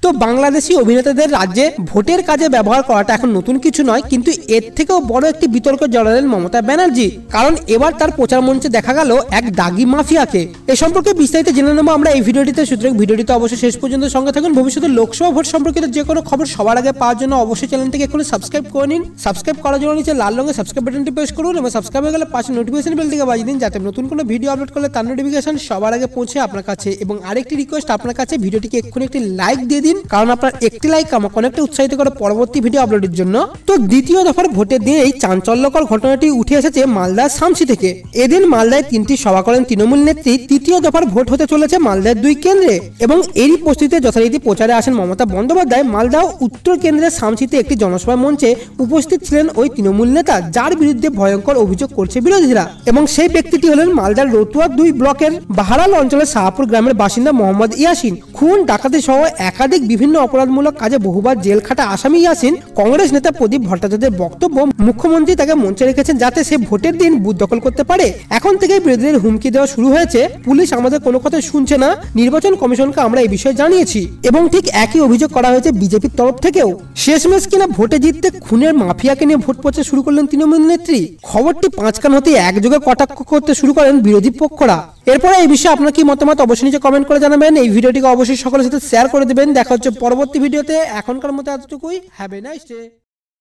তো বাংলাদেশি অভিনেতাদের রাজ্যে ভোটের কাজে ব্যবহার করাটা এখন নতুন কিছু নয়, কিন্তু এর থেকেও বড় একটি বিতর্ক জড়ালেন মমতা ব্যানার্জি। কারণ এবার তার প্রচার মঞ্চে দেখা গেল এক দাগি মাফিয়াকে। এ সম্পর্কে বিস্তারিত জেনে নেব আমরা এই ভিডিওটিতে। সুতরাং ভিডিওটিতে অবশ্যই শেষ পর্যন্ত সঙ্গে থাকুন। ভবিষ্যতে লোকসভা ভোট সম্পর্কিত যে কোনো খবর সবার আগে পাওয়ার জন্য অবশ্যই চ্যানেলটিকে এখন সাবস্ক্রাইব করে নিন। সাবস্ক্রাইব করার জন্য নিচে লাল রঙের সাবস্ক্রাইব বাটনটি প্রেস করুন এবং সাবস্ক্রাইব হয়ে গেলে পাশে নোটিফিকেশন বেলটিকে বাজিয়ে দিন, যাতে নতুন কোনো ভিডিও আপলোড করলে তার নোটিফিকেশন সবার আগে পৌঁছে আপনার কাছে। এবং আরেকটি রিকোয়েস্ট আপনার কাছে, ভিডিওটিকে এক্ষুনি একটি লাইক দিয়ে দিন, কারণ আপনার একটি লাইক আমাকে অনেকটা উৎসাহিত করে পরবর্তী ভিডিও আপলোডের জন্য। তো দ্বিতীয় দফার ভোটের দিন এই চাঞ্চল্যকর ঘটনাটি উঠে এসেছে মালদার সামসি থেকে। এদিন মালদায় 3টি সভা করেন তৃণমূল নেত্রী। তৃতীয় দফার ভোট হতে চলেছে মালদার 2 কেন্দ্রে এবং এরই প্রস্তুতিতে যথারীতি প্রচারে আসেন মমতা বন্দ্যোপাধ্যায়। মালদা উত্তর কেন্দ্রের সামসিতে একটি জনসভা মঞ্চে উপস্থিত ছিলেন ওই তৃণমূল নেতা, যার বিরুদ্ধে ভয়ঙ্কর অভিযোগ করছে বিরোধীরা। এবং সেই ব্যক্তিটি হলেন মালদার রতুয়া 2 ব্লকের বাহারাল অঞ্চলের শাহপুর গ্রামের বাসিন্দা মোহাম্মদ ইয়াসিন। খুন, ডাকাতি সহ একাধিক বিভিন্ন অপরাধমূলক কাজে বহুবার জেল খাটা আসামি ইয়াসিন। কংগ্রেস নেতা প্রদীপ ভট্টাচার্যের বক্তব্য, মুখ্যমন্ত্রী তাকে মঞ্চে রেখেছেন যাতে সে ভোটের দিন বুথ দখল করতে পারে। এখন থেকেই বিরোধীদের হুমকি দেওয়া শুরু হয়েছে, পুলিশ আমাদের কোনো কথা শুনছে না, নির্বাচন কমিশনকে আমরা এই বিষয়ে জানিয়েছি। এবং ঠিক একই অভিযোগ করা হয়েছে বিজেপির তরফ থেকেও। শেষমেশ কিনা ভোটে জিততে খুনের মাফিয়াকে নিয়ে ভোট প্রচার শুরু করলেন তৃণমূল নেত্রী। খবরটি 5 কান হতে একযোগে কটাক্ষ করতে শুরু করেন বিরোধী পক্ষরা। এরপরে এই বিষয়ে আপনার কি মতামত অবশ্যই নিচে কমেন্ট করে জানাবেন। এই ভিডিওটিকে অবশ্যই সকলের সাথে শেয়ার করে দেবেন। দেখা হচ্ছে পরবর্তী ভিডিওতে। এখনকার মতো এতটুকুই। Have a nice day.